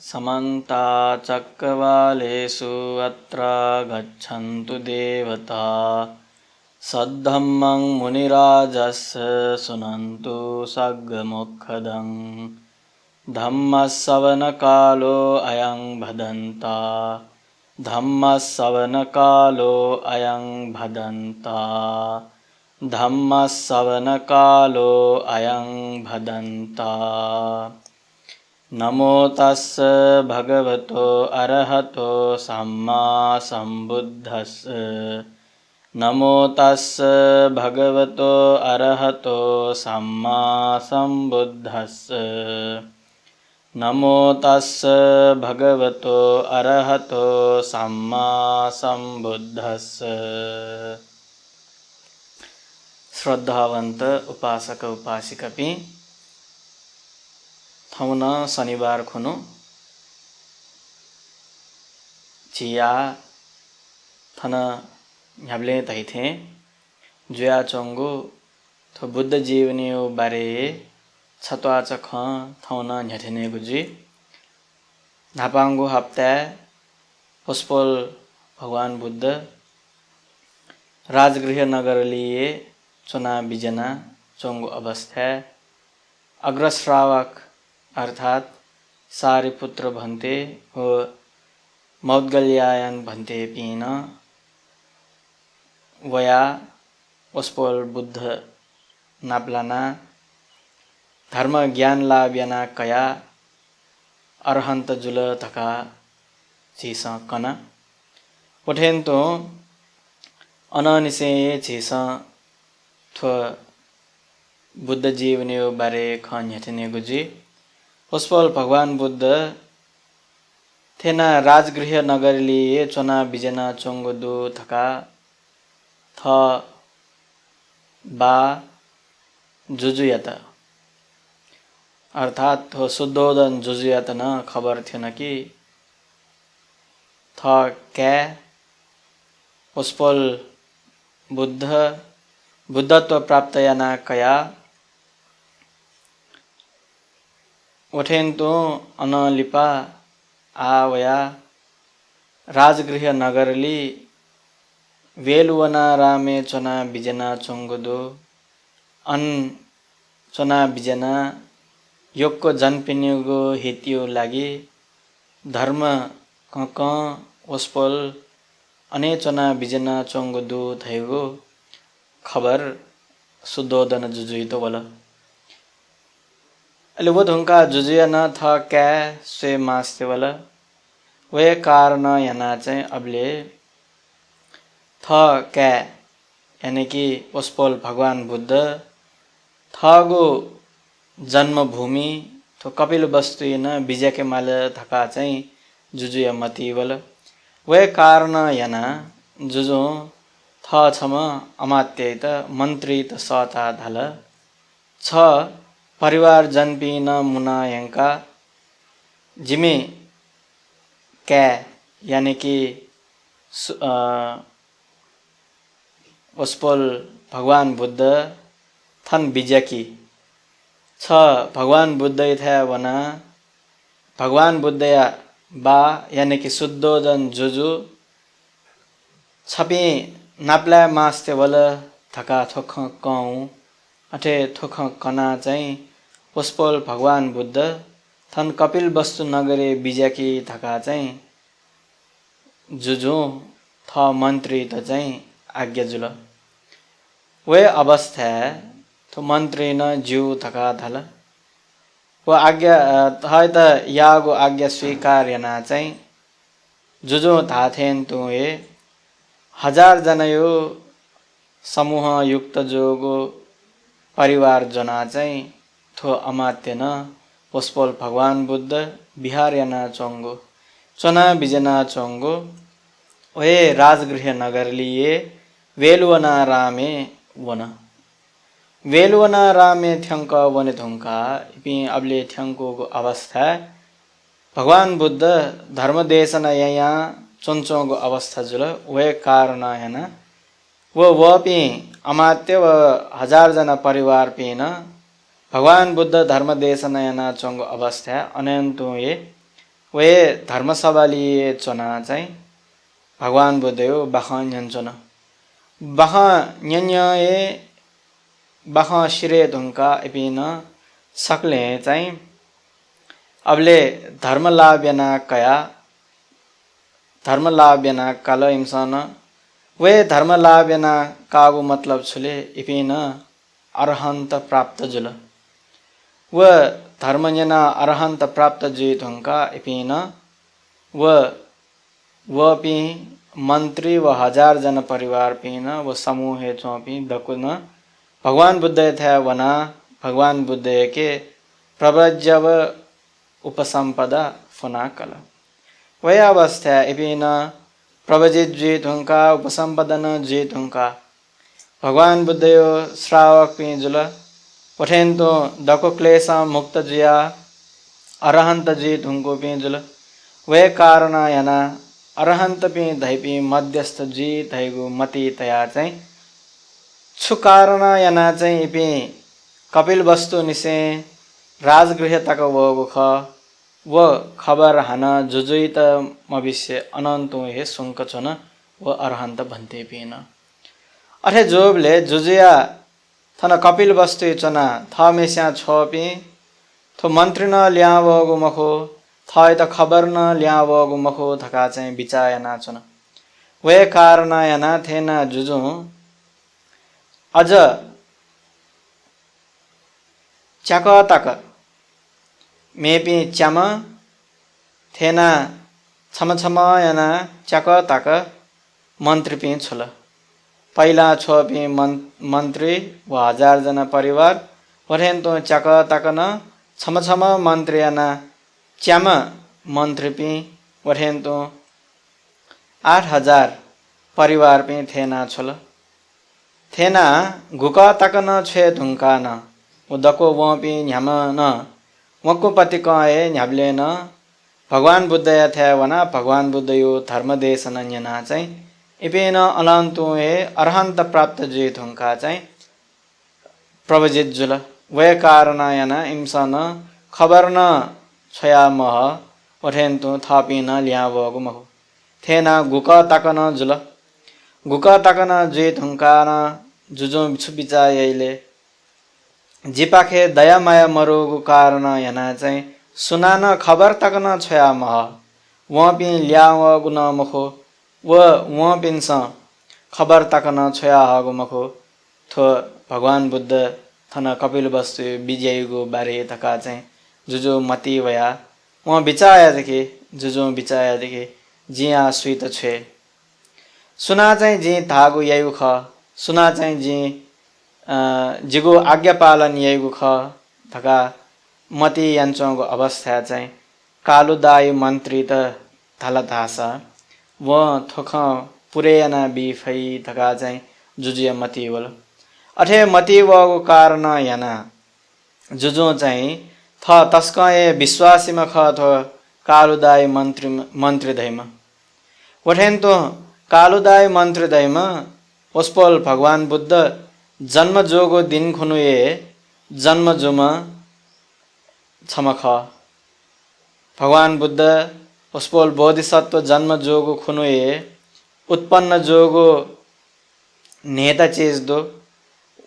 समन्ता चक्रवालेषु अत्रा गच्छन्तु देवता सद्धम्मं मुनिराजस्य शृण्वन्तु सग्मुखदं धम्मश्रवणकालो अयं भदन्ता धम्मश्रवणकालो अयं भदन्ता धम्मश्रवणकालो अयं भदन्ता। नमो तस्स भगवतो अरहतो सम्मा सम्बुद्धस्स नमो तस्स भगवतो अरहतो सम्मा सम्बुद्धस्स नमो तस्स भगवतो अरहतो सम्मा सम्बुद्धस्स। श्रद्धावंत उपासक उपासिकपि थौन शनिबार खुनु चिया थन ह्याब्ले तैथे जुया चोंगु थो बुद्ध जीवनी बारे छतवा चख थौन न्याथेने गुजी नापांगु हप्ता पुष्पल भगवान बुद्ध राजगृह नगर लिए चुना बिजना चोंगु अवस्था अग्रश्रावक अर्थात सारिपुत्र भन्ते हो मौद्गल्यायन भन्ते पिन वया पुष्पल बुद्ध नाप्लाना धर्म ज्ञान लाभ्याना कया अरहंत जुल थका चीस कना उठेन तो अननिसे चीस थो बुद्ध जीवनी बारे खन यथने गुजी पुष्पल भगवान बुद्ध थेना राजगृह नगर लिए चोना बिजना चोंगुदु थका थ बा जुजुयत अर्थात हो शुद्धोदन जुजुयत न खबर थिएन कि थ क्या पुष्पल बुद्ध बुद्धत्व प्राप्त याना कया उठेन तो अनलिपा आवया राजगृह नगरली वेलुवना रामे चोना बिजना चोंगुदो अन चोना बिजना योगको जनपिन्युगो हितियो लागि धर्म कक ओस्पल अने चोना बिजना चोंगुदो थैगो खबर शुद्धोदन जुजुइतो वला अले वो धुंका जुजुया न था क्या स्वे मास्ते वाला वे कारण याना चाहिँ अबले था क्या यानी कि पुष्पल भगवान बुद्ध थगो जन्मभूमि तो कपिल वस्तु न बीजा के माल थका चाहिँ जुजुया मती वाला वे कारण याना जुजु था छम अमात्य त मन्त्री त सता धल छ परिवार जनपिन मुना यंका जिमे क्या यानी कि पुष्पल भगवान बुद्ध थन बिजकी छ भगवान बुद्ध था वना भगवान बुद्ध या बा यानी कि शुद्धोदन जुजु छपी नाप्ला मास्ते वल थका थोख कौ अठे थोख कना चाहिँ पुष्पल भगवान बुद्ध थन कपिल वस्तु नगरे बिजकी थका चाहिँ जुजु थ मन्त्री त चाहिँ आज्ञा जुल वे अवस्था तो मन्त्री न ज्यू थका धल वो आज्ञा है त यागो आज्ञा स्वीकार याना चाहिँ जुजु थाथेन तो ये 1000 जना यो समूह युक्त जोगो परिवार जना चाहिँ थो अमात्य न पुष्पल भगवान बुद्ध बिहार याना चोंगो चोना बिजना चोंगो वे राजगृह नगर लिए वेलुवना रामे वन वेलुवना रामे थ्यंक वने थुंका इपि अबले थ्यंको अवस्था भगवान बुद्ध धर्म देशना यहाँ चोंचोंगो अवस्था जुल वे कारण याना वो वपि अमात्य व 1000 जना परिवार पिन भगवान बुद्ध धर्म देश नयना चोंगो अवस्था अनंतो ये वे धर्मसभाली चोना चाहिँ भगवान बुद्धयो बाख न्यञ्चोन बाख न्यन्य बाख सिरे धुङ्का एपिन सक्ले चाहिँ अबले धर्म लाभ्यना काल इम्सन वे धर्म लाभ्यना कागु मतलब छुले इपिन अरहन्त प्राप्त जुल व धर्मजना अरहन्त प्राप्त जुत हुङ्का इपिन व पि मन्त्री व 1000 जन परिवार पिन व समूह चौपी दकुन भगवान बुद्ध थे वना भगवान बुद्ध के प्रव्रजव उपसंपदा फुना कल वह अवस्था इपिन प्रवजित जीत हुङ्का उपसंपदन जीत हुङ्का भगवान बुद्धयो श्रावक पि जुल पठेन्तो दको क्लेश मुक्त जिया अरहन्त जीत हुङ्को पि जुल वे कारण याना अरहन्त पि धैपि मध्यस्थ जीत धैगु मति तया चाहिँ छु कारण याना चाहिँ इपि कपिल वस्तु निसे राजगृह तक वगुख व खबर हान जुजुइत मविष्य अनन्तु हे सुंक छन व अरहन्त भन्ते पिन अठे जोबले जुजुया थन कपिल वस्तु चना थमेस्या छोपि थो मन्त्री न ल्यावगु मखो थय त खबर न ल्यावगु मखो थका चाहिँ बिचायना छन वे कारण याना थेना जुजु अझ च्याक तक मेपि च्याम थेना छम याना च्याक तक मन्त्री पि छुल पहिला छोपि मन्त्री व 1000 जना परिवार वरेन्तो च्याक तक न छम मन्त्री याना च्याम मन्त्री पि वरेन्तो 8000 परिवार पि थेना छुल थेना घुक तक न छे धुङ्का न उदको वपि न्याम न वको पति कहे न्याब्ले न भगवान बुद्ध थे वना भगवान बुद्ध यो धर्मदेश नन्यना चाहिँ इपेन अनन्तु हे अरहन्त प्राप्त जित हुङ्का चाहिँ प्रवजित जुल वे कारण याना इम्सन खबर न छया मह ओठेन्तु थपिन ल्यावगु मह थेना गुक तकन जुल गुक तकन जित हुङ्का न जुजो छुबिचा यैले जिपाखे दया माया मरोगु कारण याना चाहिँ सुनान खबर तकन छया मह वपि ल्यावगु न मखो व वपिन्स खबर तकन छया हगु मखो थो भगवान बुद्ध थन कपिल वस्तु विजयगु बारे तका चाहिँ जुजो मति वया व बिचाया देखि जुजो बिचाया देखि जिया सुइत छे सुना चाहिँ जी धागु ययु ख सुना चाहिँ जी जिगो आज्ञा पालन ययु ख थका मति यान्चोंगो अवस्था चाहिँ कालुदाय मन्त्री त थलथासा व थोख पुरेना बिफै थका चाहिँ जुजिया मति वल अठे मति वगो कारण याना जुजो चाहिँ थ तस्कए विश्वासीमा ख थो कालुदाय मन्त्री दैमा वठेन्तो कालुदाय मन्त्री दैमा ओस्पोल भगवान बुद्ध जन्म जोगो दिन खुनुए जन्म जुमा छमख भगवान बुद्ध ओस्पोल बोधिसत्व जन्म जोगो खुनुए उत्पन्न जोगो नेता चीज दो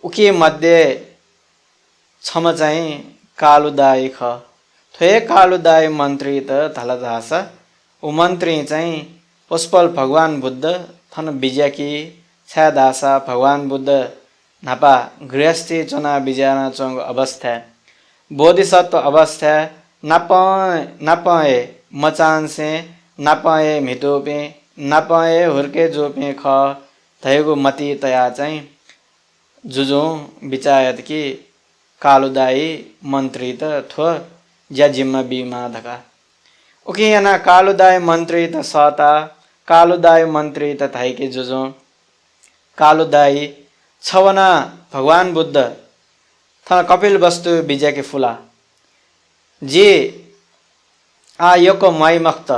उके मध्य छम चाहिँ कालुदाय ख थोए कालुदाय मन्त्री त थलदास उ मन्त्री चाहिँ ओस्पोल भगवान बुद्ध थन बिज्याकी छादासा भगवान बुद्ध नापा गृहस्थी चुना बिजाना चोंग अवस्था बोधिसत्व अवस्था नापाए मचानसे नापाए मिटोपे नापाए हुर्के जोपे ख थैगो मति तया चाहिँ जुजो बिचायत कि कालुदाई मन्त्री त थो ज्या जिम्मा बिमा धका उके याना कालुदाय मन्त्री त सता कालुदाय मन्त्री त थाइके जुजो कालुदाई छवना भगवान बुद्ध थ कपिल वस्तु बिजा के फुला जे आ यको माई मक्त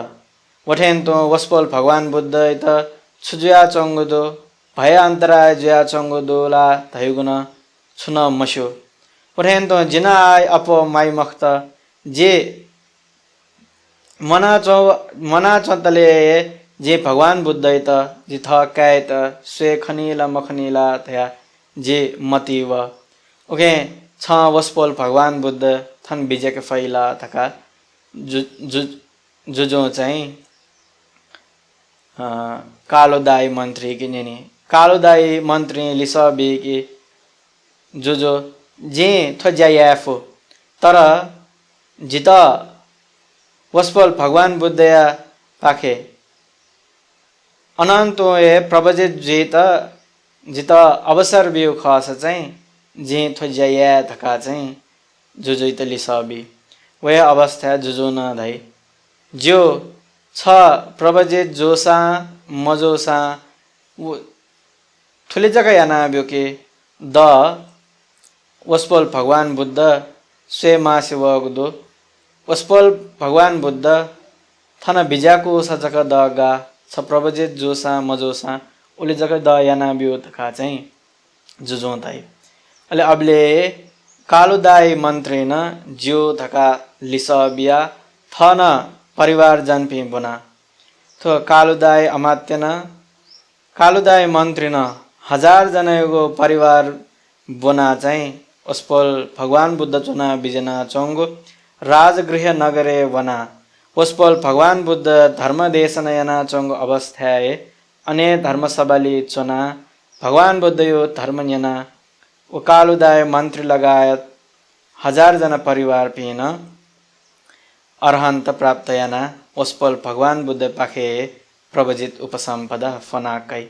वठेन्तो वस्पोल भगवान बुद्ध त छुजुया चंगुदो भय अन्तराय जुया चंगुदोला धैगुन छुन मस्यो वठेन्तो जिना आय अपो माई मक्त जे मना चन्तले जे भगवान बुद्ध त जे थ काय त स्वे खनिला मखनिला थया जे मति व ओके छ वस्पोल भगवान बुद्ध थन बिजेक फैला थका जुजो चाहिँ कालोदाई मन्त्री किनेनी कालोदाई मन्त्री लिसबी कि जुजो जे थज्यायाफो तर जित वस्पल भगवान बुद्धया पाखे अनन्तो ए प्रवजित जित अवसर बिउ खस चाहिँ जे थज्याया धका चाहिँ जुजुइत लिसबी वे अवस्था जुजो न धै जो छ प्रवजित जोसा मजोसा ठुले जग्गा याना ब्योके द वस्पल भगवान बुद्ध स्वे मासिवगदो वस्पल भगवान बुद्ध थन बिजाको सजक दगा छ प्रवजित जोसा मजोसा उले जग्गा द याना ब्यो तका चाहिँ जुजो ताई अले अबले कालुदाई मन्त्री न ज्यो धका लिसबिया थन परिवार जनपी बुना थो कालुदाई अमात्य न कालुदाई मन्त्री न 1000 जनाको परिवार बुना चाहिँ उसपल भगवान बुद्ध चुना बिजना चोंगो राजगृह नगरे वना उसपल भगवान बुद्ध धर्म देशन याना चोंगो अवस्थाए अने धर्म सभाली चुना भगवान बुद्ध यो धर्म याना वो कालुदाय मन्त्री लगायत 1000 जना परिवार पिन अरहन्त प्राप्त याना उसपल भगवान बुद्ध पाखे प्रवजित उपसम्पदा फनाकै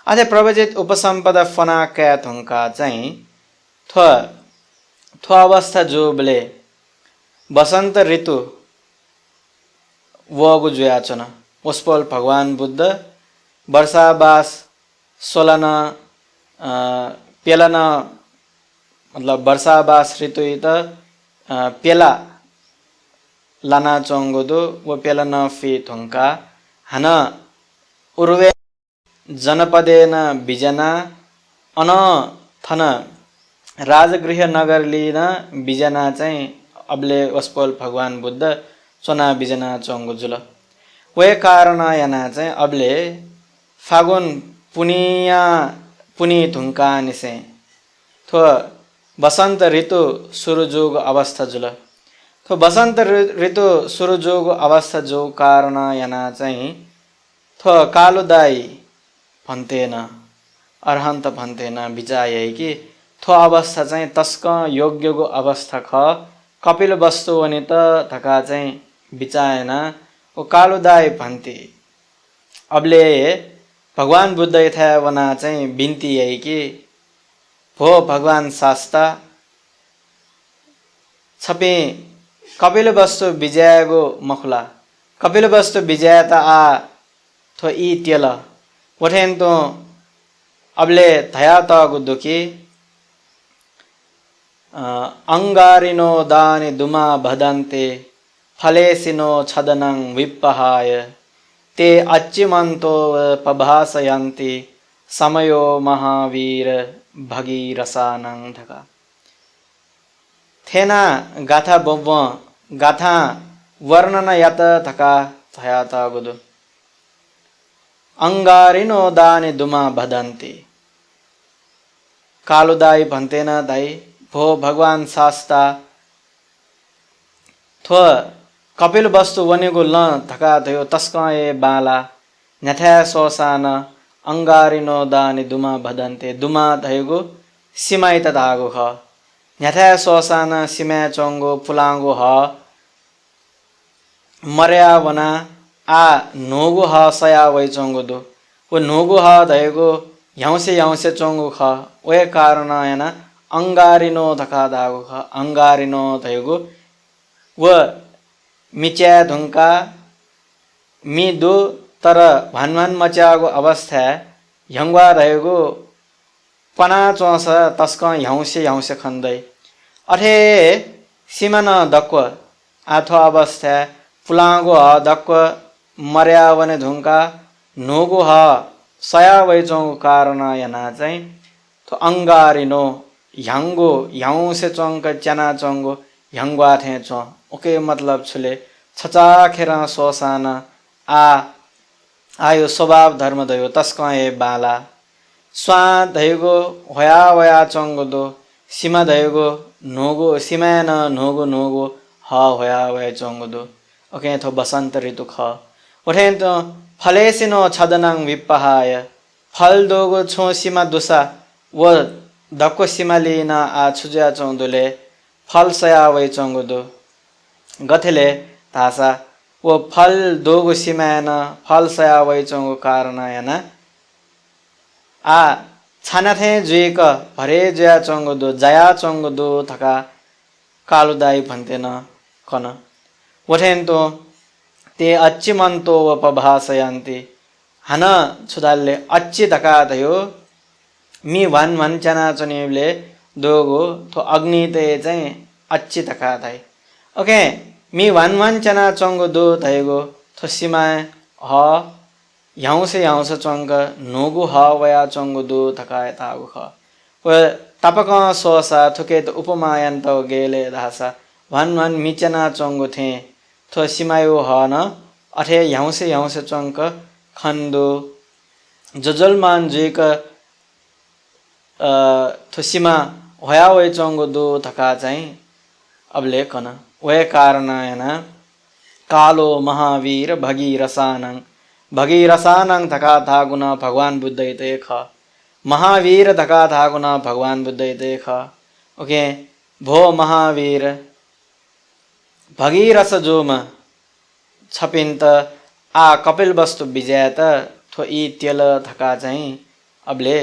अझै प्रवजित उपसम्पदा फनाकै थुङ्का चाहिँ थो अवस्था जोबले बसन्त ऋतु वगु जुयाचन उसपल भगवान बुद्ध वर्षावास सोलन पेलन मतलब वर्षावास ऋतु त पेला लाना चोंगोदो वो पेलन फी थुङ्का हन उर्वे जनपदेन बिजना अन थन राजगृह नगर लिन बिजना चाहिँ अबले वस्पल भगवान बुद्ध चोना बिजना चोंगो जुल वे कारण याना चाहिँ अबले फागुन पुनी थुङ्का निसे थो बसन्त ऋतु सुरुजोग अवस्था जुल थो बसन्त ऋतु सुरुजोग अवस्था जो कारण याना चाहिँ थो कालुदाई भन्तेन अरहन्त भन्तेन बिचाए कि थो अवस्था चाहिँ तस्क योग्यको अवस्था ख कपिल वस्तु अनि त धका चाहिँ बिचाएन ओ कालुदाई भन्ते अबले भगवान बुद्ध यथा वना चाहिँ बिन्ती है कि भो भगवान शास्ता छपे कपिल वस्तु विजयगो मखुला कपिल वस्तु विजय त आ थो ई तेल वठेन तो अबले थया तगु दुखी अंगारिनो दानि दुमा भदन्ते फलेसिनो छदनं विप्पहाय ते अच्चिमन्तो पभासयन्ति समयो महावीर भगीरसानं धका थेना गाथा बव गाथा वर्णन यत धका थया तगुदु अंगारिनो दानि दुमा भदन्ति कालुदाई भन्तेन दाई भो भगवान शास्ता थो कपिल वस्तु वनेको ल धका थियो तस्कए बाला न्याथा सोसान अंगारिनो दानि दुमा भदन्ते दुमा धैगो सिमाई त धागो ख न्याथा सोसान सिमा चोंगो फुलांगो ह मर्या वना आ नोगो ह सया वै चोंगो दो वो नोगो ह धैगो ह्याउसे चोंगो ख वे कारण याना अंगारिनो धका दागो ख अंगारिनो धैगो व मिच्या धुंका मी दो तर भानभान मच्यागो अवस्था ह्यंगवा रहेगो पना चोस तस्क ह्याउसे खन्दै अठे सिमन दक्व आथो अवस्था फुलांगो ह दक्व मर्यावने धुंका नोगो ह सया वैचोंगो कारण याना चाहिँ तो अंगारिनो ह्यांगो ह्याउसे चोंग चना चोंगो ह्यांगवा थे चो ओके मतलब छुले छचाखेर सोसान आयो स्वभाव धर्म दयो तस्कए बाला स्वा धैगो होया वया चङ्गदो सीमा धैगो नोगो सीमान नोगो नोगो ह होया वया चङ्गदो ओके थो बसन्त ऋतु ख ओठेन तो फलेसिनो छदनाङ विपहाय फल दोगो छो सीमा दुसा वो धक्को सीमा लिन आ छुज्या चौदोले फल सया वै चङ्गदो गथेले तासा वो फल दोगो सीमान फल सया वै चङ्गो कारण याना आ छानाथे जुएक भरे जया चङ्गदो जया चङ्गदो थका कालुदाई भन्तेन कन वठेन तो ते अच्छी मन्तो उपभासयन्ति हन छुदालले अच्छी धका थियो मी भन भन चना चनिले दोगो थो अग्नि ते चाहिँ अच्छी धका थाइ ओके मी भन भन चना चङ्गो दो थैगो थो सीमा ह ह्याउँसे चङ्ग नोगु ह वया चङ्गो दो थकाय तागु ख व तपक सोसा थुके त उपमायन्त गेले धासा भन भन मिचना चङ्गो थे थो सीमायो ह न अठे ह्याउँसे चङ्क खन्दो जजलमान जुक थो सीमा होया वै चङ्गो दो थका चाहिँ अबले कन वे कारण याना कालो महावीर भगीरसानङ धका धागुन भगवान बुद्ध इते ख महावीर धका धागुन भगवान बुद्ध इते ख ओके भो महावीर भगीरस जोम छपिन्त आ कपिल वस्तु विजयत थो यी तेल धका चाहिँ अबले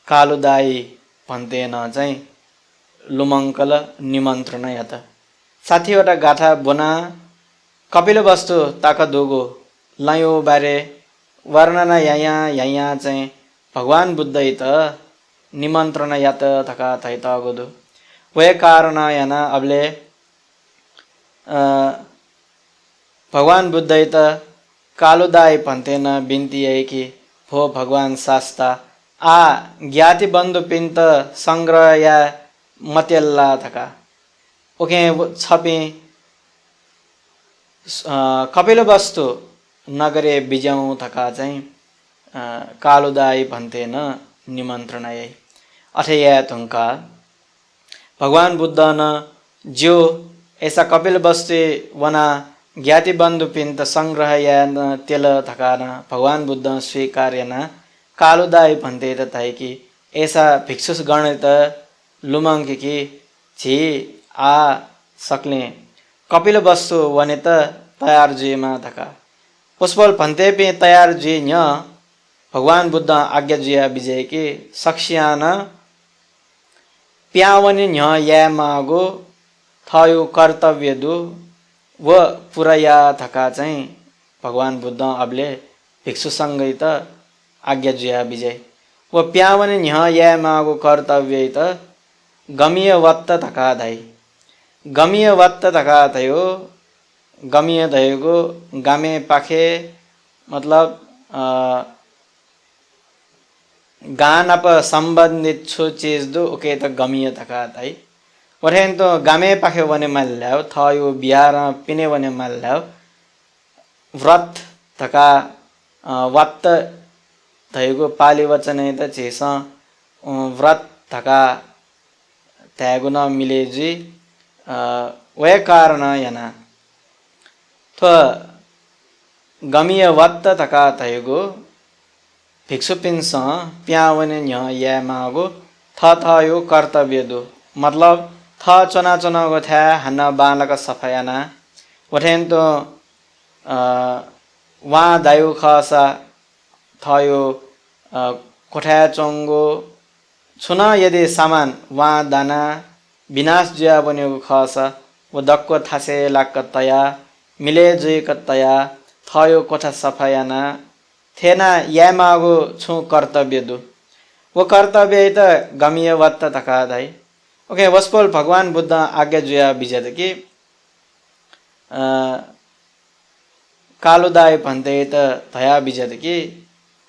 कालुदाई भन्तेन चाहिँ लुमङ्कल निमन्त्रण यत साथीवटा गाथा बोना कपिल वस्तु ताक दोगो लयो बारे वर्णन यहाँ चाहिँ भगवान बुद्ध इत निमन्त्रण यत थका थैत गोदो वे कारण याना अबले भगवान बुद्ध इत कालुदाई भन्तेन बिन्ती है कि भो भगवान शास्ता आ ज्ञाति बन्धु पिन्त संग्रह या मतेल्ला थका ओके छपी कपिल वस्तु नगरे बिजाउँ थका चाहिँ कालुदाई भन्तेन निमन्त्रण है अठया तुङ्का भगवान बुद्ध न जो ऐसा कपिल वस्तु वना ज्ञाति बन्धु पिन्त संग्रह या तेल थकान भगवान बुद्ध स्वीकार्य न कालुदाई भन्ते त थाइ कि ऐसा भिक्षुस गणित लुमङ्की कि झी आ सक्ले कपिल वस्तु वने त तयार जुएमा थका पुष्पल भन्ते पे तयार जुए न भगवान बुद्ध आज्ञा जुया विजय कि सक्ष्यान प्यावने न्य या मागो थयो कर्तव्य दु व पुरया थका चाहिँ भगवान बुद्ध अबले भिक्षुसँगै त आज्ञा जुया विजय व प्यावने न्य या मागो कर्तव्य त गमीय वत्त थका धाइ गमीय वत्त थका थियो गमीय धैगो गामे पाखे मतलब गान अप सम्बन्धित छु चीज दो ओके त गमीय थका धाइ वठेन तो गामे पाखे वने मल्ल्याव थयो बिहार पिने वने मल्ल्याव व्रत थका वत्त धैगो पाली वचन त चेस व्रत थका त्यागु न मिलेजी वे कारण याना थो गमीय वत्त थका थैगो भिक्षु पिन्स प्यावने न्य या मागो थयो कर्तव्य दो मतलब थ चना गो थ्या हन्न बालक सफयाना वठेन तो वहाँ दायु खसा थयो कोठा चङ्गो छुन यदि सामान वहाँ दाना विनाश जुया बनेको खस व दक्को थासे लाक्क तया मिले जुएक तया थयो कोठा सफायाना थेना या मागो छु कर्तव्य दु वो कर्तव्य त गमीय वत्त थका धाइ ओके वस्पोल भगवान बुद्ध आज्ञा जुया विजय कि कालुदाई भन्ते त धया विजय कि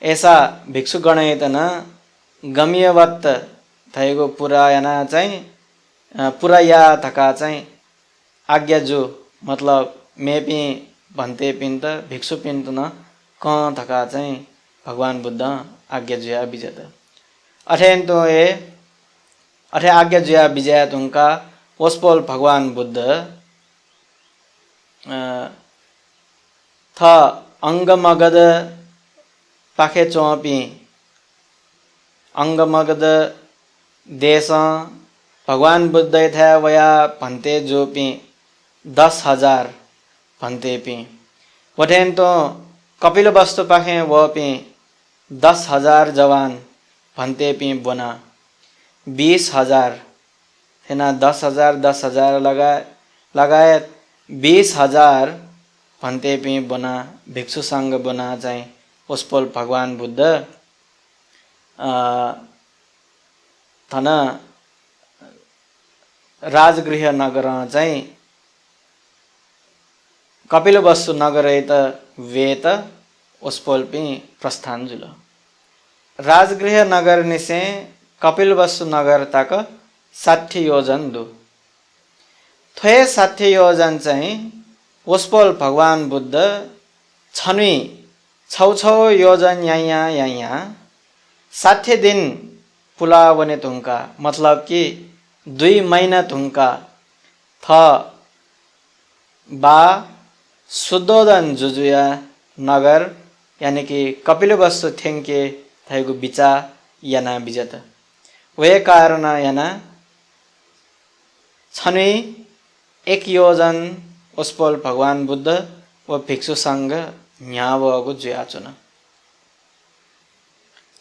ऐसा भिक्षु गणेत न गमीय वत्त थैगो पुरायना चाहिँ पुराया थका चाहिँ आज्ञा जो मतलब मेपी भन्ते पिन्त भिक्षु पिन्त न क थका चाहिँ भगवान बुद्ध आज्ञा जुया बिजत अठेन तो ए अठे आज्ञा जुया विजय तुंका ओस्पोल भगवान बुद्ध थ अंगमगद पाखे चौपी अंगमगद देश भगवान बुद्ध थे वया भन्ते जोपी 10,000 भन्ते पी वठेन तो कपिल वस्तु पाखे वो पी 10,000 जवान भन्ते पी बना 20,000 थिना 10,000 लगाए 20,000 भन्ते पी बना भिक्षु संघ बना चाहिँ उसपोल भगवान बुद्ध थना राजगृह नगर चाहिँ कपिल वस्तु नगर वेत उसपोल पी प्रस्थान जुल राजगृह नगर निसे कपिल वस्तु नगर तक 60 योजन दु थे 60 योजन चाहिँ उसपोल भगवान बुद्ध छनुई छौ योजन यहाँ 60 दिन पुला बने तुंका मतलब कि 2 महीना तुंका थ बा शुद्धोदन जुजुया नगर यानी कि कपिल वस्तु थेंके थैगु बिचा याना बिजत वे कारण याना छनुई 1 योजन उसपोल भगवान बुद्ध व भिक्षु संघ न्यावगु जुयाचुन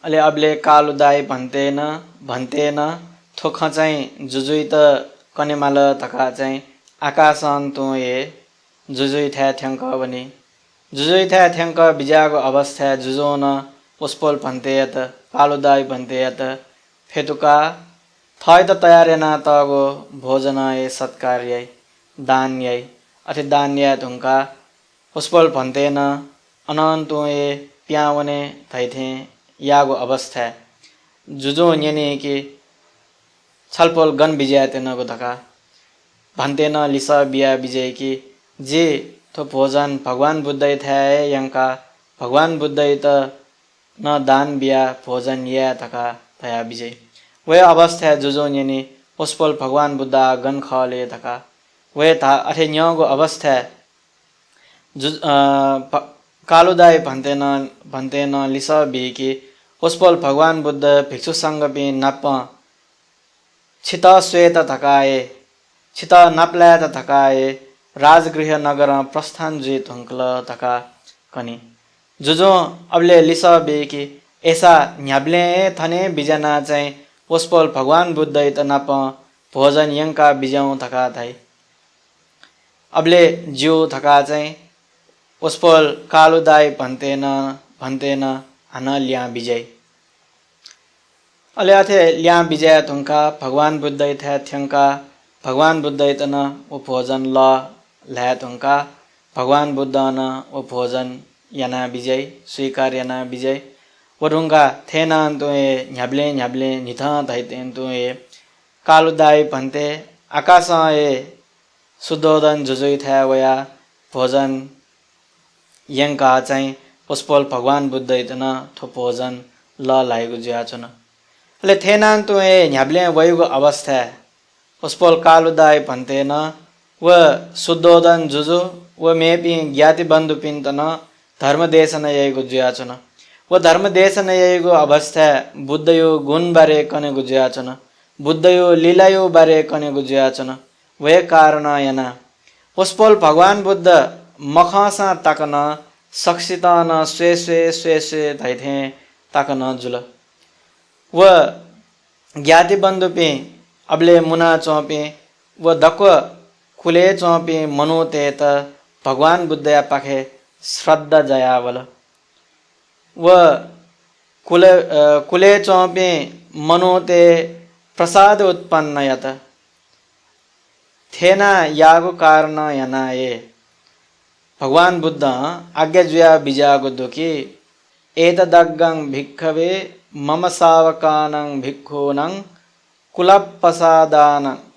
अले अबले कालुदाई भन्तेन थोख चाहिँ जुजुई त कनेमाल तका चाहिँ आकाशन तो ए जुजुई थ्या थ्यांक बनी जुजुई थ्या थ्यांक बिजाको अवस्था जुजोन उसपोल भन्तेयत कालुदाई भन्तेयत फेतुका थय त तयार ना तगो भोजन ए सत्कार्य दान यै अथे दान या तुंका उसपोल भन्तेन अनंतो ए प्यावने थैथे यागो अवस्था जुजो न्यने कि छलपोल गन विजय तेनको धका भन्तेन लिसा बिया विजय की जे तो भोजन भगवान बुद्ध थे यंका भगवान बुद्ध त न दान बिया भोजन या धका थया विजय वे अवस्था जुजो न्यने उसपोल भगवान बुद्ध गन खले धका वे था अथे न्यगो अवस्था कालुदाई भन्तेन लिसा बी की उसपोल भगवान बुद्ध भिक्षु संघ बी नप छित श्वेत थकाए छित नपला थकाए राजगृह नगर प्रस्थान जुत हुंकल थका कनी जुजो अबले लिसा बी की ऐसा न्याब्ले थने बिजना चाहिँ उसपोल भगवान बुद्ध त नप भोजन यंका बिजाउ थका थाई अबले जिउ थका चाहिँ उसपोल कालुदाई भन्तेन हन लिया विजय अले अथे लिया विजय तुंका भगवान बुद्ध थे थ्यंका भगवान बुद्ध तन वो भोजन ला तुंका भगवान बुद्ध न वो भोजन याना विजय स्वीकार याना विजय वरुंगा थेना तो ए न्याब्ले निथा थैतेन तो ए कालुदाई भन्ते आकाश ए शुद्धोदन जुजुई थे वया भोजन यंका चाहिँ उसपोल भगवान बुद्ध इतन थो भोजन लागेको जुयाचुन ले थेनान तो ए न्याब्ले वयुको अवस्था उसपोल कालुदाई भन्तेन व शुद्धोदन जुजु व मेपी ज्ञाति बन्धु पिन्तन धर्म देशन यहीको जुयाचुन व धर्म देशन यहीको अवस्था बुद्ध यो गुण बारे कनेको जुयाचुन बुद्ध यो लीला यो बारे कनेको जुयाचुन वे कारण याना उसपोल भगवान बुद्ध मखसा ताकन सक्षितन स्वे धैथे ताकन जुल व ज्ञाति बन्धु पे अबले मुना चौपे व दक्व कुले चौपे मनोते त भगवान बुद्ध या पाखे श्रद्धा जयावल व कुले चौपे मनोते प्रसाद उत्पन्न यत थेना यागो कारण यनाए भगवान बुद्ध आज्ञा जुया बिजागो दुखी एतदग्गं भिक्खवे मम सावकानं भिक्खूनं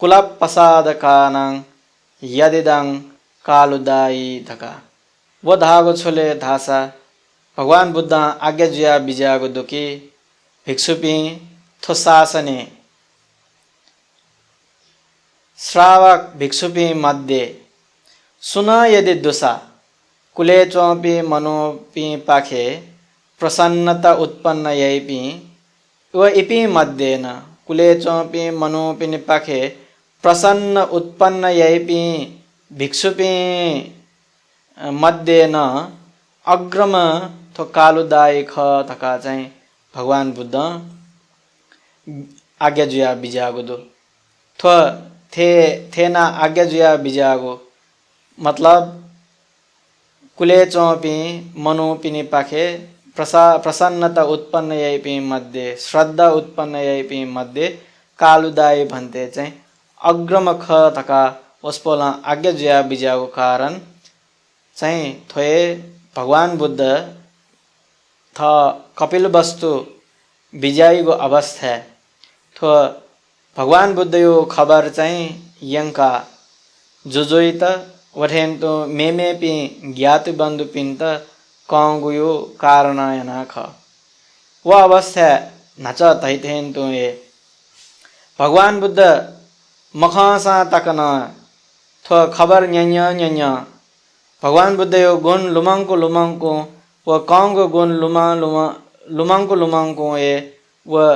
कुलपसादकानं यदिदं कालुदाई धका वो धागो छोले धासा भगवान बुद्ध आज्ञा जुया बिजागो दुकी भिक्षुपी थोसासने श्रावक भिक्षुपी मध्ये सुन यदि दुसा कुले चौपी मनोपी पाखे प्रसन्नता उत्पन्न यैपी व इपी मध्ये न कुले चौपी मनोपी पाखे प्रसन्न उत्पन्न यैपी भिक्षुपी मध्ये न अग्रम थो कालुदाई ख थका चाहिँ भगवान बुद्ध आज्ञा जुया बिजागो दो थो थे ना आज्ञा जुया बिजागो मतलब कुले चौपी मनोपिनी पाखे प्रसन्नता उत्पन्न यैपी मध्ये श्रद्धा उत्पन्न यैपी मध्ये कालुदाई भन्ते चाहिँ अग्रम ख थका उसपोला आज्ञा जुया बिजागो कारण चाहिँ थोए भगवान बुद्ध थ कपिल वस्तु बिजाईगो अवस्था थो भगवान बुद्ध यो खबर चाहिँ यंका जुजोइत वठेन तो मेमे पी ज्ञात बंधु पिंत कांगुयो कारणयना ख वो अवस्था नच तैथेन तो ये भगवान बुद्ध मखासा तकन थो खबर न्य भगवान बुद्ध यो गुण लुमंको वो कांगो गुण लुमंको ये वो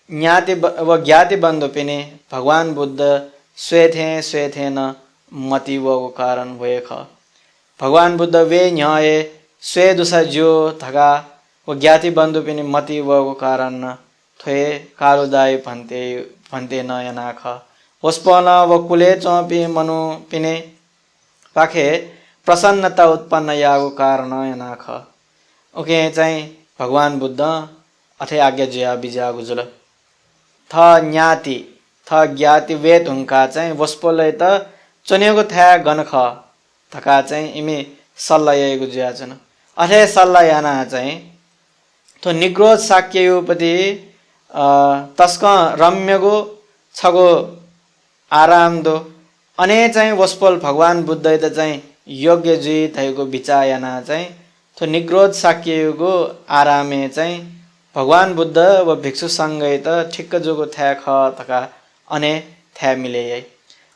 ज्ञाति बंधु पिने भगवान बुद्ध स्वेथे न मति वो कारण हुए ख भगवान बुद्ध वे न्याय स्वे दुसा जो थका वो ज्ञाति बंधु पिने मति वो कारण न थोए कालुदाई भन्ते न यना ख उसपना वो कुले चौपी मनु पिने पाखे प्रसन्नता उत्पन्न यागो कारण यना ख ओके चाहिँ भगवान बुद्ध अथे आज्ञा जुया बिजागो जुल थ ज्ञाति वेद हुंका चाहिँ वस्पोले त चुनेको था गन ख थका चाहिँ इमे सल्लायको जुया छन् अथे सल्लायाना चाहिँ तो निग्रोध साक्ययोपति तस्क रम्यगो छगो आराम दो अने चाहिँ वस्पोल भगवान बुद्ध त चाहिँ योग्य जुई थैको विचायना चाहिँ तो निग्रोध साक्ययोगो आरामे चाहिँ भगवान बुद्ध व भिक्षु सँगै त ठिक्क जोगो थ्या ख थका अने थ्या मिले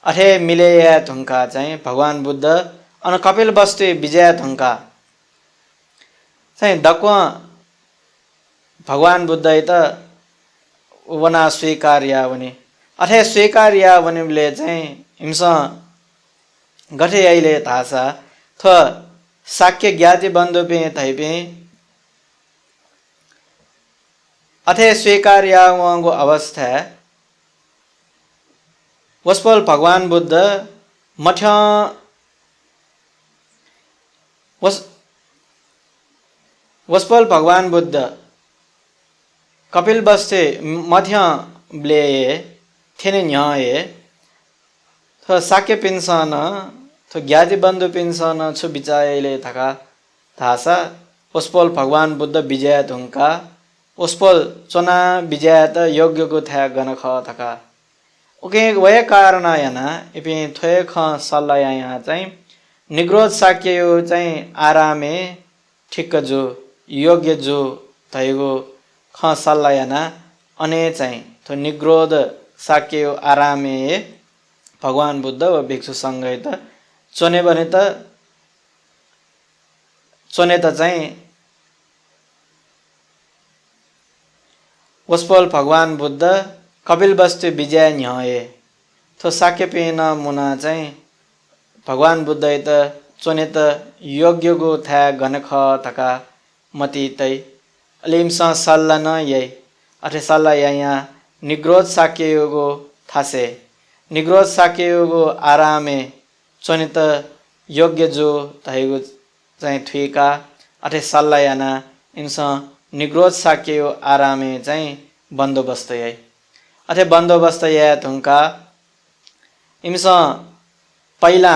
अथे मिले थुङ्का चाहिँ भगवान बुद्ध अन कपिल वस्तु विजय थुङ्का चाहिँ दक्व भगवान बुद्ध त वना स्वीकार्या वने अथे स्वीकार्या वनेले चाहिँ हिंस गठे अहिले थासा थ साक्य ज्ञाति बन्धु पे थैपे अथे स्वीकार्यागो अवस्था वस्पल भगवान बुद्ध मठ वस्पल भगवान बुद्ध कपिल बस्ते मध्य ब्ले थेने न्याय थ साक्य पिन्सन तो ज्ञाति बंधु पिन्सन छु बिचायले थका थासा वस्पल भगवान बुद्ध विजय थुङ्का उसपल चुना विजय त योग्यको थ्या गन ख थका ओके वय कारण याना इपि थ्वे ख सल्ला यहाँ चाहिँ निग्रोध साक्य यो चाहिँ आरामे ठिक्क जो योग्य जो थैगो ख सल्ला याना अने चाहिँ तो निग्रोध साक्य यो आरामे भगवान बुद्ध व भिक्षु सँगै त चुने भने त चुने त चाहिँ वस्पल भगवान बुद्ध कपिल वस्तु विजय न्याय तो साक्य पेन मुना चाहिँ भगवान बुद्ध त चुने त योग्यको थ्या गन ख थका मति तै अलिमस सल्ला न यै अथे सल्ला यहाँ निग्रोध साक्य योगो थासे निग्रोध साक्य योगो आरामे चुने त योग्य जो तैगो चाहिँ थुइका अथे सल्ला याना इन्स निग्रोध साक्य यो आरामे चाहिँ बन्दोबस्त यही अथे बन्दोबस्त या थुङ्का इम्स पहिला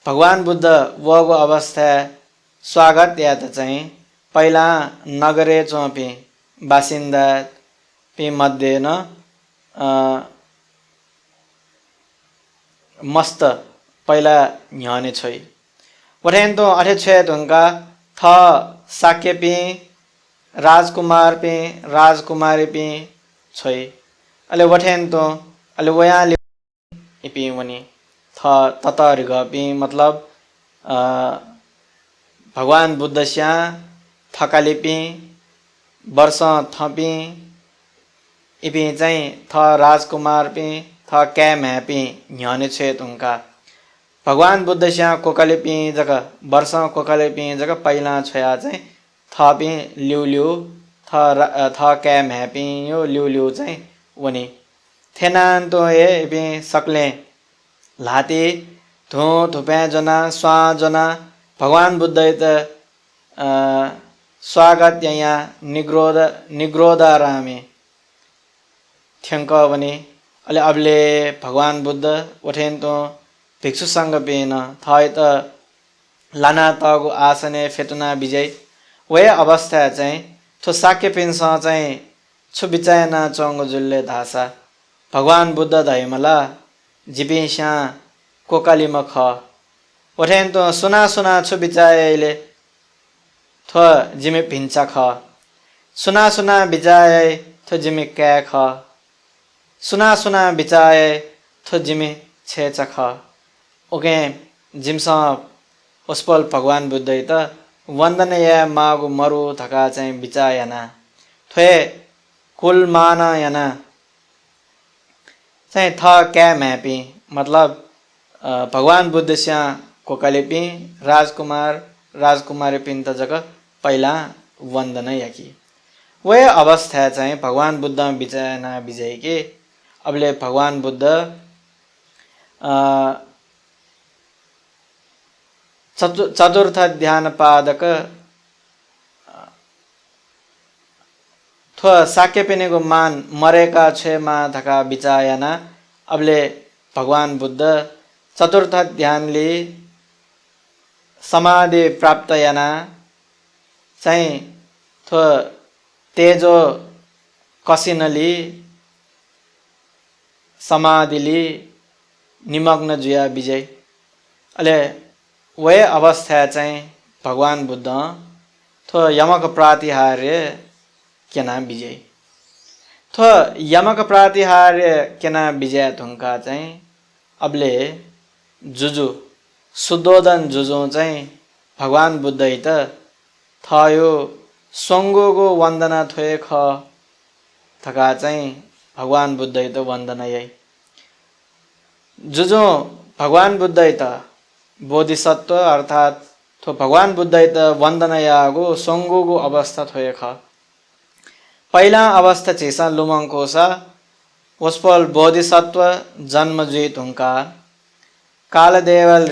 भगवान बुद्ध वगो अवस्था स्वागत या त चाहिँ पहिला नगरे चौपी बासिन्दा पी मध्ये न मस्त पहिला न्याने छोइ वठेन तो अठे छे तुंका थ साक्य पे राजकुमार पे राजकुमारी पे छोइ अले वठेन तो अले वया इपी वनी थ ततर ग पे मतलब भगवान बुद्ध स्या थकाले पे वर्ष थपी इपी चाहिँ थ राजकुमार पे थ कै मैं पे न्याने छे तुंका भगवान बुद्ध स्या कोकले पे जगह वर्ष कोकले पे जगह पहिला छया चाहिँ थ पे लिउ लिउ थ कै मैं पे यो लिउ लिउ चाहिँ वनी थेनान तो ए पे सकले लाते धो धुपे जना स्वा जना भगवान बुद्ध स्वागत यहाँ निग्रोधारामे थ्यंक वने अले अबले भगवान बुद्ध उठेन तो भिक्षु संग पेन थाय त लाना तगु आसने फेतुना विजय वे अवस्था चाहिँ थो साक्य पेनस चाहिँ छु बिचायना चंग जुल्ले धासा भगवान बुद्ध धैमला जिपेस्या कोकाली मख उठेन तो सुना सुना छु बिचायले थो जिमे भिन्छ ख सुना सुना बिचाय थो जिमे कै ख सुना सुना बिचाय थो जिमे छे ख ओके जिमस उस्पल भगवान बुद्ध त वंदन या मागु मरु थका चाहिँ बिचायना थ्वे कुल माना याना चाहिँ थ कै मैपी मतलब भगवान बुद्ध स्या कोकलेपी राजकुमार राजकुमारी पिंत जगह पहिला वंदन याकी वे अवस्था चाहिँ भगवान बुद्ध बिचायना विजय के अबले भगवान बुद्ध चतुर्थ ध्यान पादक थो साक्य पेनेको मान मरेका छेमा धका बिचायना अबले भगवान बुद्ध चतुर्थ ध्यानले समाधि प्राप्त याना चाहिँ थो तेजो कसिनली समाधिली निमग्न जुया विजय अले वे अवस्था चाहिँ भगवान बुद्ध थो यमक प्रातिहार्य केना विजय थो यमक प्रातिहार्य केना विजय थुंका चाहिँ अबले जुजु शुद्धोदन जुजु चाहिँ भगवान बुद्ध हित थयो सोंगोगो वंदना थोए ख थका चाहिँ भगवान बुद्ध हित वंदना यही जुजु भगवान बुद्ध हित बोधिसत्व अर्थात थो भगवान बुद्ध हित वंदना यागो सोंगोगो अवस्था थोए ख पहिला अवस्था चेसा लुमंकोसा वस्पल बोधिसत्व जन्म जुइत हुंका कालदेवल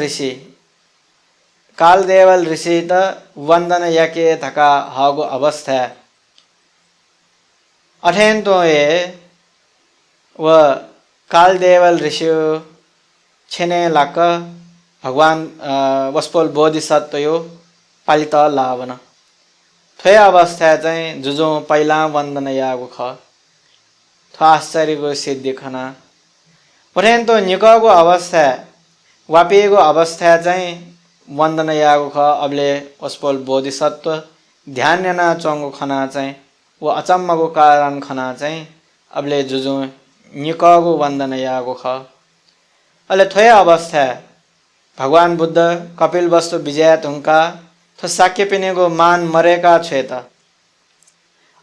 ऋषि त वंदन यके थका हागो अवस्था अठेन तो ये व कालदेवल ऋषि छेने लाक भगवान वस्पल बोधिसत्व यो पालित लावन थोय अवस्था चाहिँ जुजो पहिला वंदन यागो ख थो आश्चर्यको सिद्धि खना पठेन तो निकगो अवस्था वापिएको अवस्था चाहिँ वंदन यागो ख अबले वस्पल बोधिसत्व ध्यान याना चंगो खना चाहिँ वो अचम्मको कारण खना चाहिँ अबले जुजु निकगो वंदन यागो ख अले थोय अवस्था भगवान बुद्ध कपिल वस्तु विजय तुंका थो साक्य पिनेगो मान मरेका छे त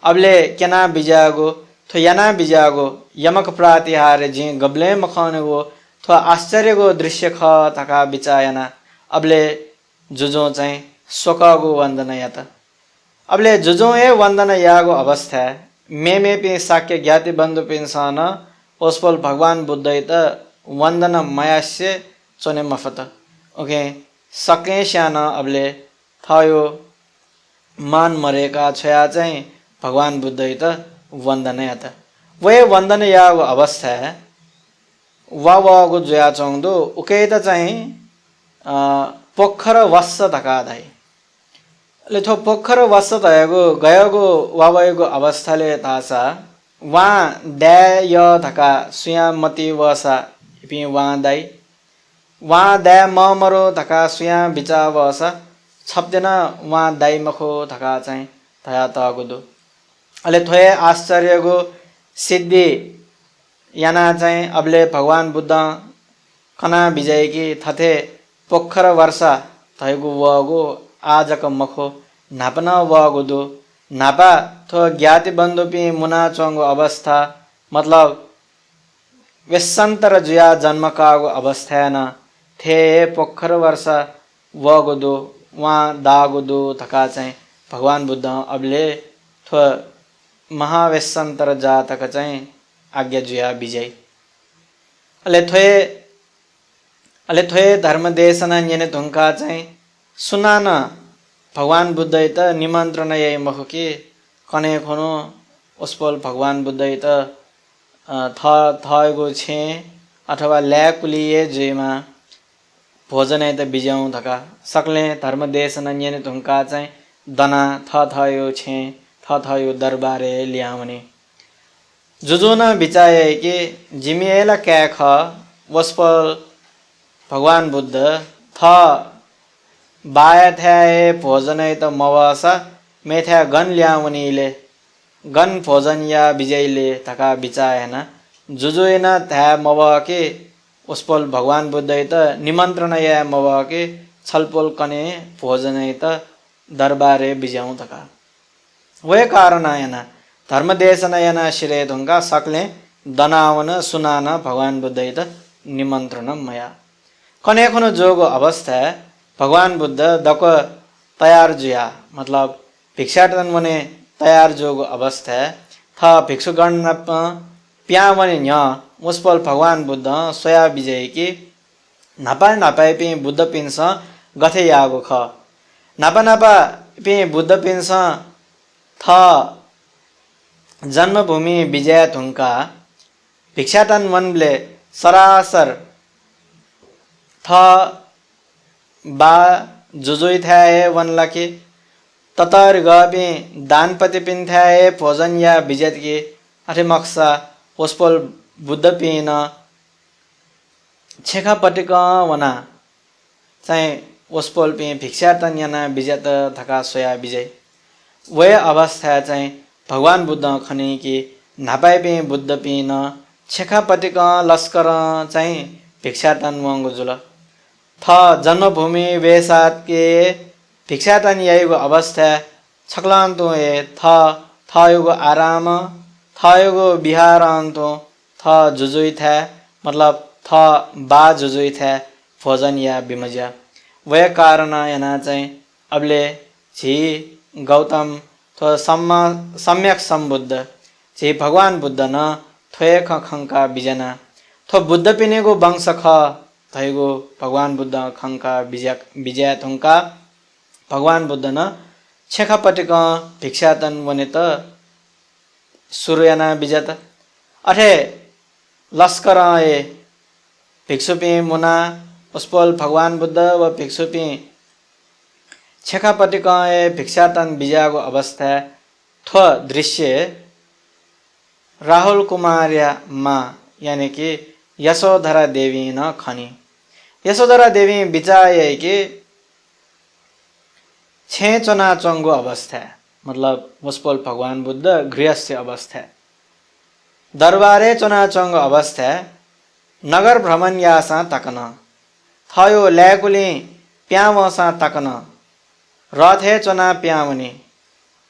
अबले केना बिजागो थो याना बिजागो यमक प्रातिहार जी गबले मखनेगो थो आश्चर्यको दृश्य ख थका बिचायना अबले जुजो चाहिँ शोकगो वंदन यात अबले जुजो ए वंदन यागो अवस्था मे पे साक्य ज्ञाति बंधु पिंसान ओस्पल भगवान बुद्ध त वंदन मयास्य चोने मफत ओके सके श्याना अबले थयो मान मरेका छया चाहिँ भगवान बुद्ध त वंदन यात वे वंदन यागो अवस्था वागो जोया चौंदो उके त चाहिँ पोखर वस्स धकाधाई ले थो पोखर वस्स धयगो गयगो वावयगो अवस्थाले तासा वा दय य धका सुया मति वसा पि वा दाई वहाँ द्या म मरो धका सुया बिचा बस छप्देन वहाँ दाइ मखो धका चाहिँ थया तगुदो अले थोए आश्चर्यको सिद्धि याना चाहिँ अबले भगवान बुद्ध कना विजयकी थथे पोखर वर्षा थयगु वगो आजक मखो नापना वगुदो नापा थो ज्ञाति बन्धुपी मुना चोंगो अवस्था मतलब वेसंतर जुया जन्म कागो अवस्था न थे पोखर वर्षा वगुदो वहाँ दागुदो थका चाहिँ भगवान बुद्ध अबले थो महावेसंतर जातक चाहिँ आज्ञा जुया विजय अले थोए धर्म देशना यने धुंका चाहिँ सुनान भगवान बुद्ध त निमन्त्रण यही मखो कि कने खनो उसपोल भगवान बुद्ध त थयगो छे अथवा ल्याकुलिए जेमा भोजन त बिजाउँ धका सक्ले धर्म देशना यने धुंका चाहिँ दना थयो छे थयो दरबारे ल्याउने जुजुना बिचाए कि जिमिएला क्या ख वस्पल भगवान बुद्ध थ बाया थ्याए भोजन त मवासा मेथ्या गन ल्याउनीले गन भोजन या विजयले थका बिचाएन जुजुएन थ्या मवाके उसपोल भगवान बुद्ध त निमन्त्रण या मवाके छलपोल कने भोजन त दरबारे बिजाउँ थका वे कारण आएन धर्म देशन यना शिरे धुंगा सकले दनावन सुनान भगवान बुद्ध त निमन्त्रण मया कने खनो जोगो अवस्था भगवान बुद्ध दक तयार जुया मतलब भिक्षाटन वने तयार जोगो अवस्था थ भिक्षुगण प्या वने न्य मुस्पल भगवान बुद्ध स्वया विजय की नापा पे बुद्ध पिन्स गथे यागो ख नापा पे बुद्ध पिन्स थ जन्मभूमि विजय थुंका भिक्षाटन वनले सरासर थ बा जुजुई थाए वन लके ततर गबे दानपति पिन थाए भोजन या विजत के अठे मक्सा ओस्पोल बुद्ध पिन छेखा पटिक वना चाहिँ ओस्पोल पे भिक्षाटन याना विजत थका सोया विजय वे अवस्था चाहिँ भगवान बुद्ध खने कि नापाए पे बुद्ध पिन छेखा पटिक लस्कर चाहिँ भिक्षाटन वंगो जुल थ जन्मभूमि वेसात के भिक्षाटन यहीको अवस्था छक्लान्तो ए थयोगो आराम थयोगो बिहारान्तो थ जुजुई था मतलब थ बा जुजुई था भोजन या बिमजा वे कारण याना चाहिँ अबले झी गौतम थो सम्यक सम्बुद्ध झी भगवान बुद्ध न थोए खंका बिजना थो बुद्ध पिनेको वंश ख थैगो भगवान बुद्ध खंका विजय थुंका भगवान बुद्ध न छेखापटिक भिक्षाटन वने त सुरयाना विजत अठे लस्कर ए भिक्षुपी मुना उसपोल भगवान बुद्ध व भिक्षुपी छेखापटिक ए भिक्षाटन विजयको अवस्था थो दृश्य राहुल कुमारिया मा यानी कि यशोधरा देवी न खनी यशोधरा देवी बिचाए कि छे चना चंगो अवस्था मतलब मुस्पोल भगवान बुद्ध गृहस्थ अवस्था दरबारे चना चंगो अवस्था नगर भ्रमण यासा तकन थयो ल्याकुली प्यावसा तकन रथे चना प्यावनी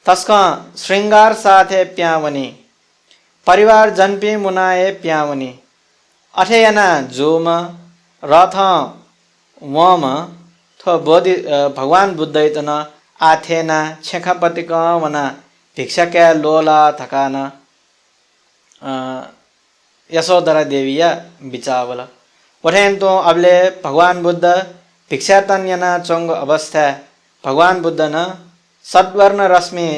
तस्का श्रृंगार साथे प्यावनी परिवार जनपी मुनाए प्यावनी अठेयना जोम रथ वम थो बोधि भगवान बुद्ध इतन आथेना छेखापतिक वना भिक्षाक्या लोला थकान यशोधरा देविया बिचावल वठेन तो अबले भगवान बुद्ध भिक्षाटन यना चंग अवस्था भगवान बुद्ध न सद्वर्ण रश्मि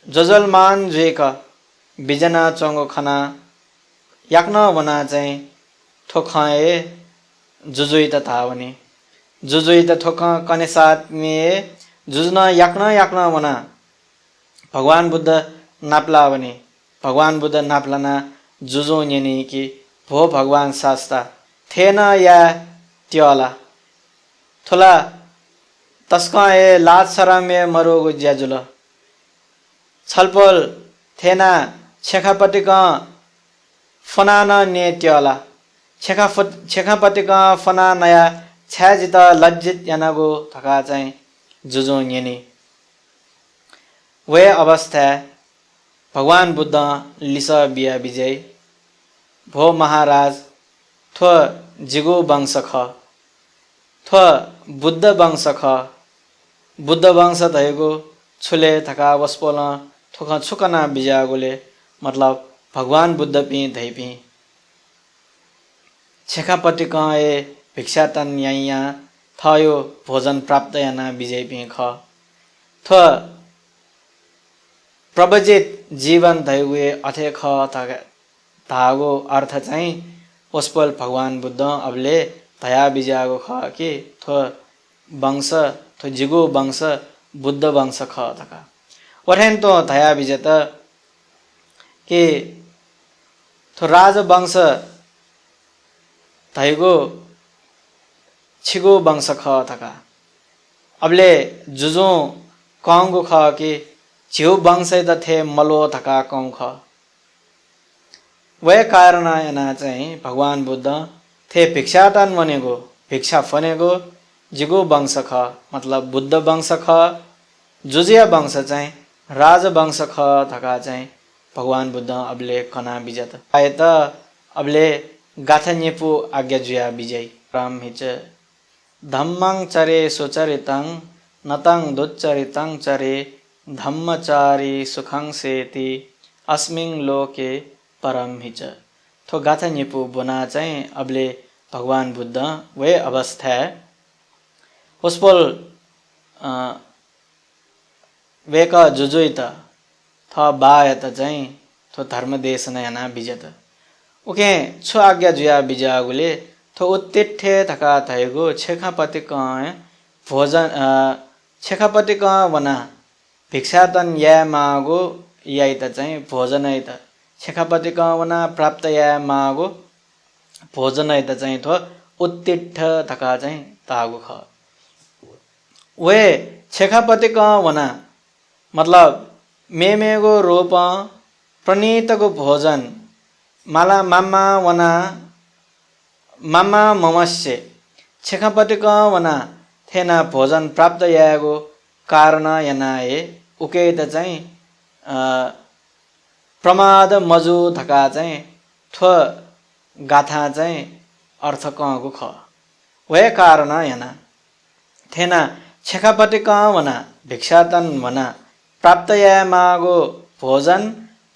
जजलमान जेक बिजना चंगो खना याक्न वना चाहिँ ठोखाए जुजुई त थावनी जुजुई त ठोख कने साथ में जुजना याक्न वना भगवान बुद्ध नापला वनी भगवान बुद्ध नापलाना जुजो नेनी कि भो भगवान शास्ता थेन या त्योला थोला तस्का ए लाज शरम ए मरोगो ज्याजुल छलपोल थेना छेखापट्टिक फनान ने त्योला छेखापट्टिक फना नया छ्याजित लज्जित यानागो थका चाहिँ जुजो यनी वे अवस्था भगवान बुद्ध लिस बिया विजय भो महाराज थो जिगो वंश ख थो बुद्ध वंश ख बुद्ध वंश थएको छुले थका वस्पोल थोक छुकना बिजागोले मतलब भगवान बुद्ध पि धैपि छेखापट्टि ए भिक्षाटन यहाँ थयो भोजन प्राप्त याना विजय पि ख थो प्रवजित जीवन धैगुए अथे ख धागो अर्थ चाहिँ ओस्पल भगवान बुद्ध अबले धया बिजागो ख कि थो वंश थो जिगो वंश बुद्ध वंश ख थका ओठेन तो धया बिजे त कि थो राजवंश धैगो छिगो वंश ख थका अबले जुजो कौंगो ख कि झिउ वंश त थे मलो थका कौं ख वे कारण याना चाहिँ भगवान बुद्ध थे भिक्षाटन बनेगो भिक्षा फनेगो जिगो वंश ख मतलब बुद्ध वंश ख जुजिया वंश चाहिँ राजवंश ख थका चाहिँ भगवान बुद्ध अबले कना बिजत आए त अबले गाथा नेपु आज्ञा जुया विजय राम हिच धम्मं चरे सुचरितं नतं दुच्चरितं चरे धम्मचारी सुखं सेति अस्मिन् लोके परम हिच थो गाथा नेपु बुना चाहिँ अबले भगवान बुद्ध वे अवस्था उसपोल वेक जुजुइत थ बायत चाहिँ थो धर्म देश नयाना बिजत उके छु आज्ञा जुया बिजागुले थो उत्तिठे थका थैगो छेखापति क भोजन छेखापति क वना भिक्षाटन या मागो याइत चाहिँ भोजन त छेखापति क वना प्राप्त या मागो भोजन त चाहिँ थो उत्तिठ थका चाहिँ तागु ख वे छेखापति क वना मतलब मेमेगो रूप प्रणीतको भोजन माला मामा वना मामा ममस्य छेखापति क वना थेना भोजन प्राप्त यागो कारण यनाए उके त चाहिँ प्रमाद मजु थका चाहिँ थो गाथा चाहिँ अर्थ कगो ख वे कारण यना थेना छेखापति क वना भिक्षाटन वना प्राप्त या मागो भोजन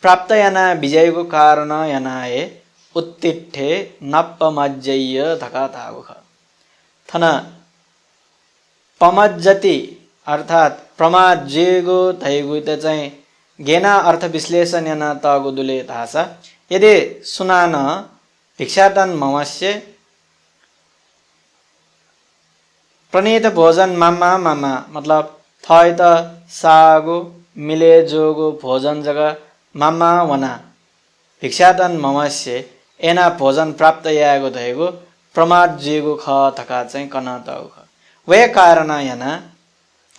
प्राप्त याना विजयको कारण यनाए उत्तिठे नप्पमज्जय धका तागो ख थन पमज्जति अर्थात प्रमाद जेगो थैगु त चाहिँ गेना अर्थ विश्लेषण याना तगो दुले थासा यदि सुनान भिक्षाटन ममस्य प्रणीत भोजन मामा मामा मतलब थय त सागो मिले जोगो भोजन जगह मामा वना भिक्षाटन ममस्य एना भोजन प्राप्त यागो धैगो प्रमाद जेगो ख थका चाहिँ कन तगो ख वे कारण याना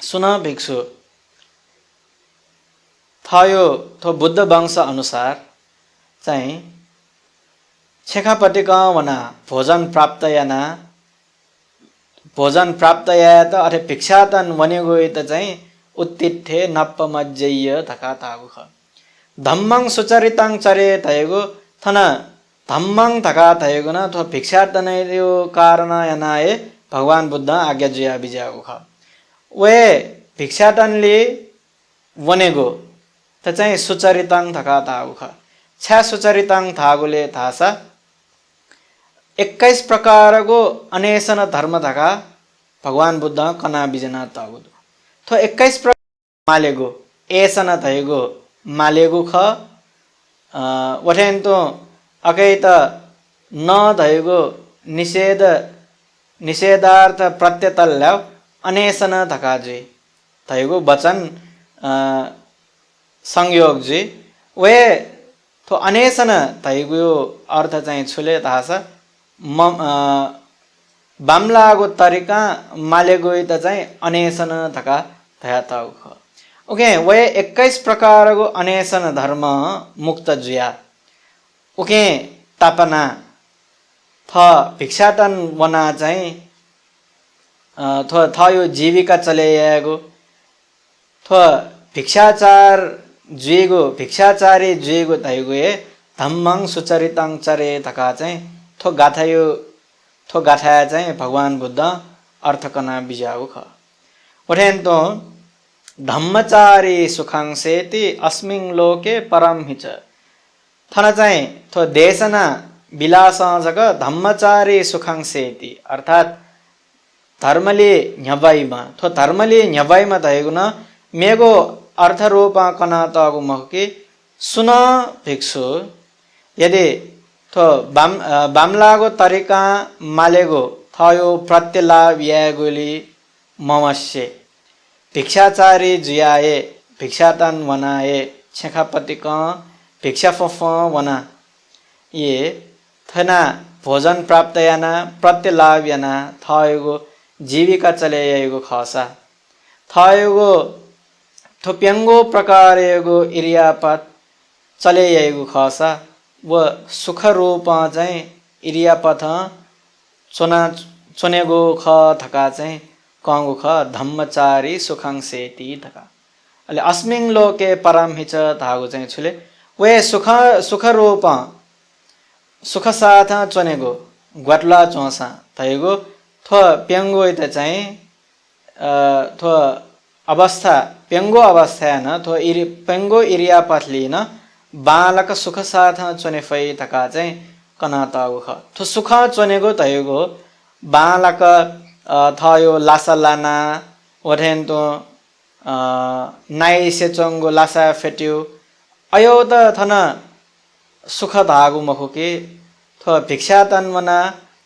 सुन भिक्षु थयो थो बुद्ध वंश अनुसार चाहिँ छेखापति क वना भोजन प्राप्त याना भोजन प्राप्त या त अथे भिक्षाटन वनेगो त चाहिँ उत्तिठे नप्पमज्जय थका तागु ख धम्मं सुचरितं चरे थयगो थन धम्मं थका थयगो न थो भिक्षाटन यो कारण यनाए भगवान बुद्ध आज्ञा जुया बिजागो ख वे भिक्षाटनले वनेगो त चाहिँ सुचरितं थका तागु ख छ्या सुचरितं थागुले थासा 21 प्रकारको अनेसन धर्म थका भगवान बुद्ध कना बिजना तागु थो 21 प्रकार मालेगो एसन थैगो मालेगो ख वठेन तो अकै त न धैगो निषेध निषेधार्थ प्रत्यतल्य अनेसन थका जे थैगो वचन संयोग जे वे थो अनेसन थैगो अर्थ चाहिँ छुले थासा बाम्लागो तरिका मालेगो त चाहिँ अनेसन थका थयाताउ ख ओके वे 21 प्रकारको अनेसन धर्म मुक्त जुया ओके तापना थ भिक्षाटन वना चाहिँ थ यो जीविका चलेको थ भिक्षाचार जुएगो भिक्षाचारी जुएगो तैगो ए धम्मं सुचरितं चरे थका चाहिँ थो गाथाया चाहिँ भगवान बुद्ध अर्थ कना बिजागो ख ओठेन तो धम्मचारी सुखांसेति अस्मिन लोके परम हिच थन चाहिँ थो देशना विलासजक धम्मचारी सुखांसेति अर्थात धर्मले न्यवाइमा थो धर्मले न्यवाइमा तहेगु न मेगो अर्थ रूपा कना तगु मखके सुन भिक्षु यदि थो बामलागो तरिका मालेगो थयो प्रत्यलाभ यागोली ममस्य भिक्षाचारी जुयाए भिक्षातन वनाए छेखापतिक भिक्षा फफ वना ये थना भोजन प्राप्त याना प्रत्यलाभ याना थयोगो जीविका चलेको खसा थयोगो थोप्याङ्गो प्रकारको इरियापत चलेको खसा व सुख रूप चाहिँ इरियापथ चुनेगो ख थका चाहिँ कङ्गो ख धम्मचारी सुखांसेति थका अहिले अस्मिन लोके परम हिच धागो चाहिँ छुले वे सुख रूप सुख साथ चुनेगो ग्वाटला चौसा थैगो थो प्याङ्गो त चाहिँ थो अवस्था प्याङ्गो अवस्था न थो प्याङ्गो इरियापथ लिन बालक सुख साथ चुने फै थका चाहिँ कनातागो ख थो सुख चुनेगो तयगो बालक थयो लासा लाना ओठेन तो नाइ सेचोङ्गो लासा फेट्यो अयो त थन सुख धागो मखुके थो भिक्षा तन्वना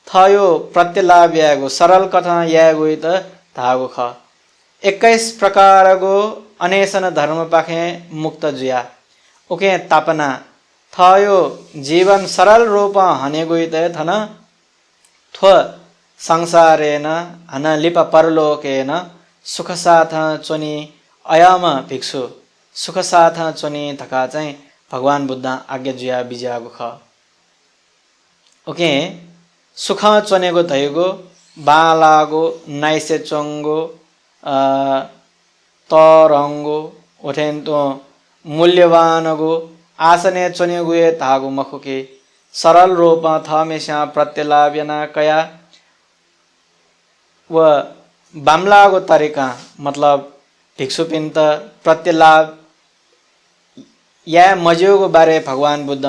थयो प्रत्यलाभ यागो सरल कथा यागो त धागो ख 21 प्रकारको अनेसन धर्म पाखे मुक्त जुया ओके तापना थयो जीवन सरल रूप हनेगो त थन थो संसारेन हन लिप परलोकेन सुख साथ चुनी अयम भिक्षु सुख साथ चुनी थका चाहिँ भगवान बुद्ध आज्ञा जुया बिजागो ख ओके सुख चुनेगो थैगो बालागो नाइसे चोङ्गो तरङ्गो ओठेन तो मूल्यवानगो आसने चुनेगो ये धागो मखुके सरल रूप थमेशा प्रत्यलाभ्यना कया व बामलागो तरिका मतलब भिक्षुपिन्त प्रत्यलाभ या मजियोगो बारे भगवान बुद्ध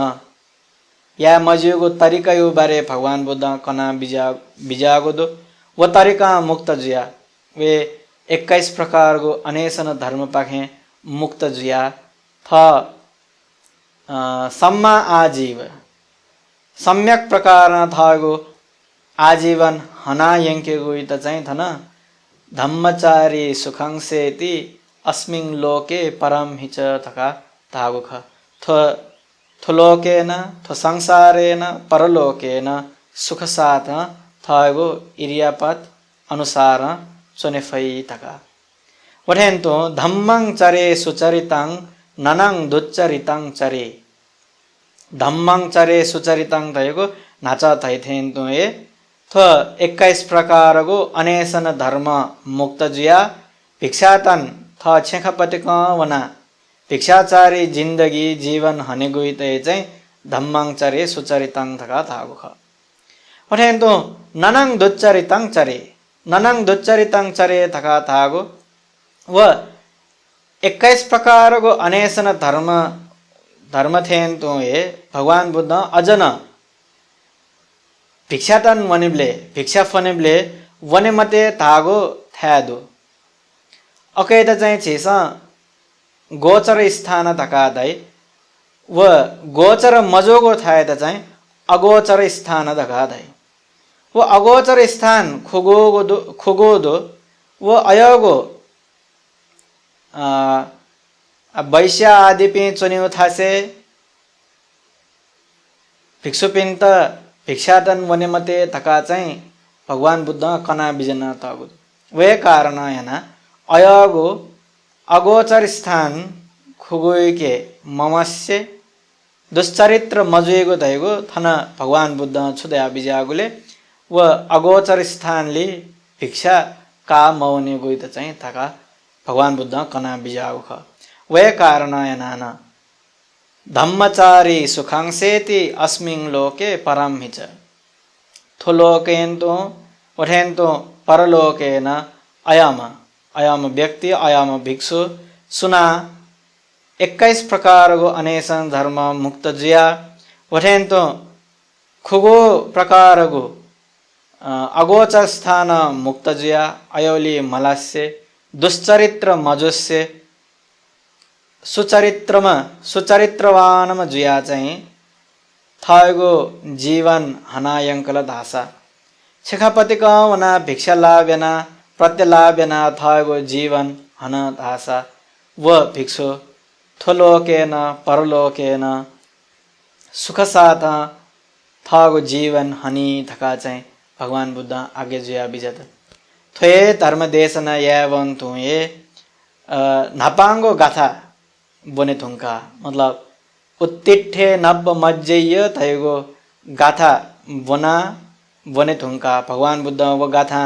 या मजियोगो तरिका यो बारे भगवान बुद्ध कना बिजागो दो व तरिका मुक्त जुया वे 21 प्रकारको अनेसन धर्म पाखे मुक्त जुया थ सम्मा आजीव सम्यक प्रकार थगो आजीवन हना यङ्केगो त चाहिँ थन धम्मचारी सुखांसेति अस्मिन लोके परम हिच थका धागो ख थुलोकेन थो संसारेन परलोकेन सुख साथ थगो इरियापत अनुसार चुने फै थका वठेन तो धम्मं चरे सुचरितं ननं दुच्चरितं चरे धम्मं चरे सुचरितं थएको नाचा थैथेन तो ए थो 21 प्रकारको अनेसन धर्म मुक्त जुया भिक्षातन थ छेखपटिक वना भिक्षाचारी जिन्दगी जीवन हनेगुई त चाहिँ धम्मं चरे सुचरितं थका थागो ख वठेन तो ननं दुच्चरितं चरे ननं दुच्चरितं चरे थका थागो व 21 प्रकारको अनेसन धर्म थेन तो ए भगवान बुद्ध अजन भिक्षाटन वनिब्ले भिक्षा फनिब्ले वने मते थागो थ्यादो अकै त चाहिँ छिस गोचर स्थान थका दै व गोचर मजोगो थाए त चाहिँ अगोचर स्थान धका दै वो अगोचर स्थान खुगोदो वो अयोगो वैश्य आदि पे चुन्यो थासे भिक्षुपिन्त भिक्षाटन वने मते थका चाहिँ भगवान बुद्ध कना बिजना तगु वे कारण याना अयगो अगोचर स्थान खुगुके ममस्य दुश्चरित्र मजुएको धैगो थन भगवान बुद्ध छुदया बिजागुले व अगोचर स्थानले भिक्षा का मौने गई त चाहिँ थका भगवान बुद्ध कना बिजागु ख वे कारण याना धम्मचारी सुखांसेति अस्मिन् लोके परम हिच थुलोकेन्तो वठेन्तो परलोकेन अयम व्यक्ति अयम भिक्षु सुना 21 प्रकारको अनेसन धर्म मुक्त जिया वठेन्तो खुगो प्रकारको अगोचर स्थान मुक्त जिया अयोली मलास्य दुश्चरित्र मजुस्य सुचरित्रवानमा जुया चाहिँ थगो जीवन हनायंकल धासा छिखापतिका वना भिक्षा लाभ्यना प्रत्यलाभ्यना थगो जीवन हन धासा व भिक्षु थोलोकेन परलोकेन सुख साथ थगो जीवन हनी थका चाहिँ भगवान बुद्ध आगे जुया बिजत थोए धर्म देशना यावन तुए नापांगो गाथा बने थुंका मतलब उत्तिठे नब्ब मज्जय थैगो गाथा बना बने थुंका भगवान बुद्ध वो गाथा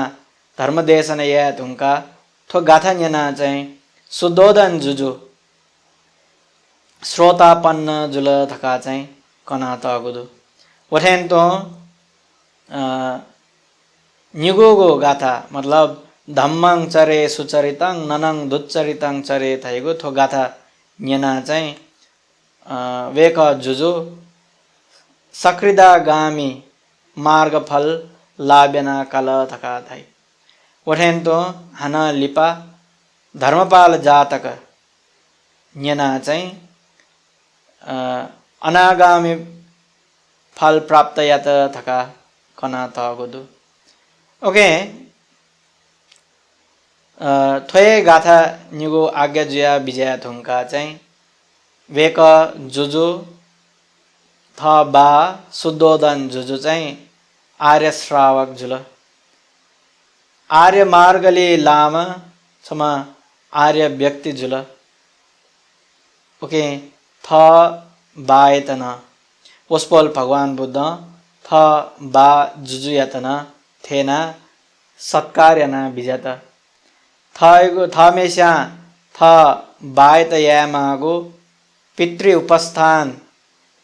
धर्म देशन या थुंका थो गाथा न्यना चाहिँ सुदोधन जुजु श्रोतापन्न जुल थका चाहिँ कना तगुदु वठेन तो निगोगो गाथा मतलब धम्मं चरे सुचरितं ननंग दुच्चरितं चरे थैगो थो गाथा न्यना चाहिँ वेक जुजु सकृदागामी मार्गफल लाभ्यना कल थका थाई वठेन तो हना लिपा धर्मपाल जातक न्यना चाहिँ अनागामी फल प्राप्त यात थका कना तगुदु ओके थोए गाथा निगो आज्ञा जुया विजया थुंका चाहिँ वेक जुजु थ बा सुदोधन जुजु चाहिँ आर्य श्रावक जुल आर्य मार्गले लामा क्षमा आर्य व्यक्ति जुल ओके थ बायतन उसपोल भगवान बुद्ध थ बा जुजु यतन थेना सत्कार्यना बिजत थगो थमेशा थ बायत यामागो पितृ उपस्थान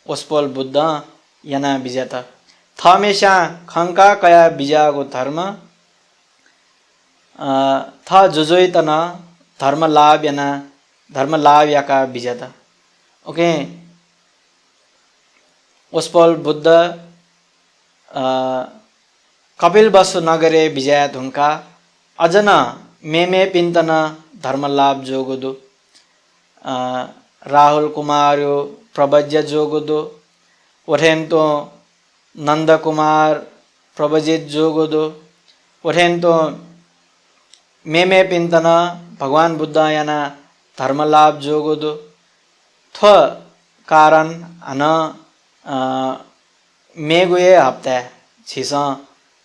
उसपोल बुद्ध यना बिजत थमेशा खंका कया बिजागो धर्म थ जुजुइतन धर्म लाभ यना धर्म लाभ याका बिजत ओके उसपोल बुद्ध कपिल वस्तु नगरे विजय धुंका अजन मेमे पिंतन धर्म लाभ जोगुदु राहुल कुमार प्रवज्य जोगुदु वठेन्तो नंद कुमार प्रवजित जोगुदु वठेन्तो मेमे पिंतन भगवान बुद्ध याना धर्म लाभ जोगुदु थ कारण अन मेगुए हप्ता छिसा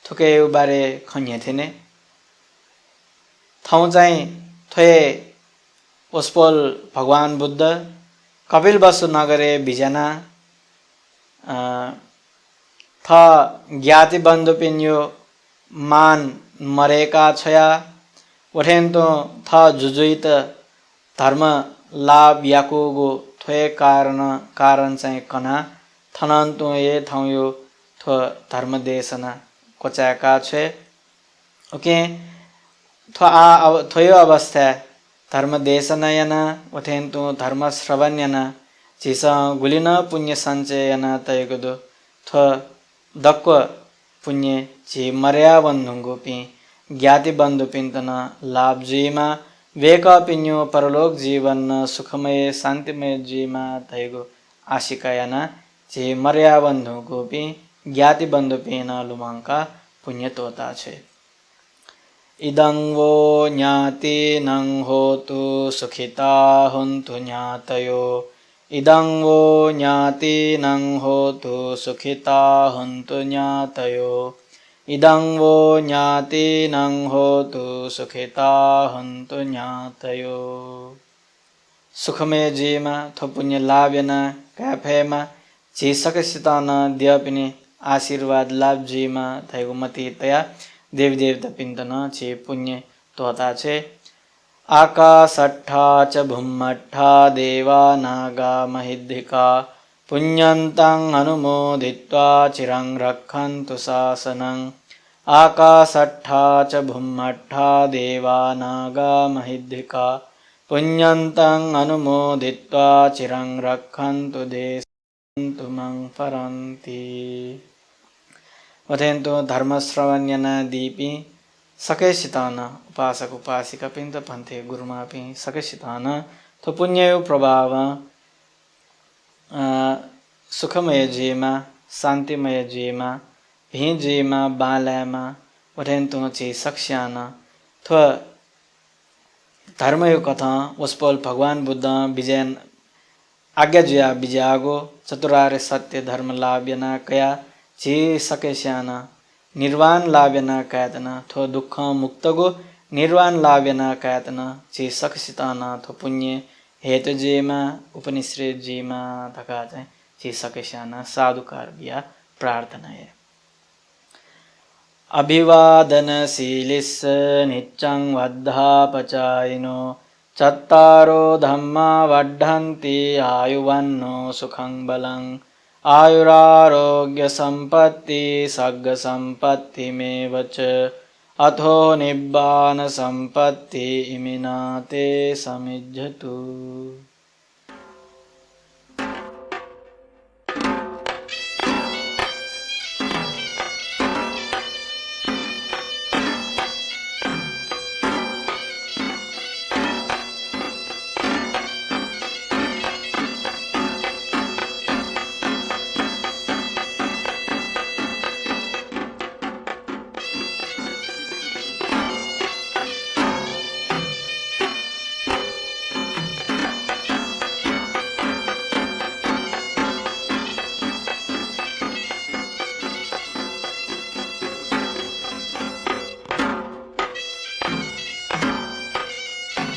थुके बारे खन्ये थिने ठाउँ चाहिँ थोए उसपोल भगवान बुद्ध कपिल वस्तु नगरे बिजना थ ज्ञाति बन्धु पिन्यो मान मरेका छया वठेन्तो थ जुजुइत धर्म लाभ याकुगो थोए कारण चाहिँ कना थनन्तु ये ठाउँ थो धर्म देशना कोचाका छे ओके थोयो अवस्था धर्म देशनयना वठेन्तु धर्म श्रवण्यना चिस गुलिन पुण्य संचयना तयगदो थ दक्व पुण्य ची मर्या बन्धुंगोपि ज्ञाति बन्धु पिंतन लाभ जीमा वेक पिन्यो परलोक जीवन सुखमय शांतिमय जीमा तयगो आशिकायना ची मर्या बन्धुंगोपि ज्ञाति बन्धु पिना लुमांका पुण्य तोता छे इदं वो ज्ञाति नंग होतु सुखिता हुन्तु ज्ञातयो इदं वो ज्ञातीनं होतु सुखिता हन्तु ज्ञातयो इदं वो ज्ञातीनं होतु सुखिता हन्तु ज्ञातयो सुखमय जीमा थो पुण्य लाभ्यना काफेमा जे सकसितान दियपिने आशीर्वाद लाभ जीमा थैगो मती तया देवी देवता पिन्तन छे पुण्य तोता छे आकाशट्ठा च भुम्मट्ठा देवा नागा महिद्धिका पुण्यन्तं अनुमोदित्वा चिरं रक्षन्तु शासनं आकाशट्ठा च भुम्मट्ठा देवा नागा महिद्धिका पुण्यन्तं अनुमोदित्वा चिरं रक्षन्तु देशन्तु मं परन्ति वथेन्तु धर्मश्रवण्यनादीपि सकेसितान उपासक उपासिका पिंत पंथे गुरुमापि सकेसितान तो पुण्य प्रभाव सुखमय जीमा शान्तिमय जीमा हि जीमा बाल्यामा वथेन्तु चे सक्ष्यान थो धर्मयो कथा वस्पल भगवान बुद्ध विजयन आज्ञा जुया विजयागो चतुरार्य सत्य धर्म लाभ्यना कया जे सकेस्याना निर्वाण लाभ्यना कायतना थो दुःख मुक्तगो निर्वाण लाभ्यना कायतना जे सकसिताना थो पुण्य हेतु जेमा उपनिश्रेत जेमा धका चाहिँ जे सकेस्याना साधुकार बिया प्रार्थना है अभिवादनशीलिस्स नित्यं वद्धापचायिनो चत्तारो धम्मा वर्धन्ति आयुवन्नो सुखं बलं आयुरारोग्य संपत्ति सग्ग संपत्तिमेव च अथो निब्बान संपत्ति इमिना ते समिज्जतु।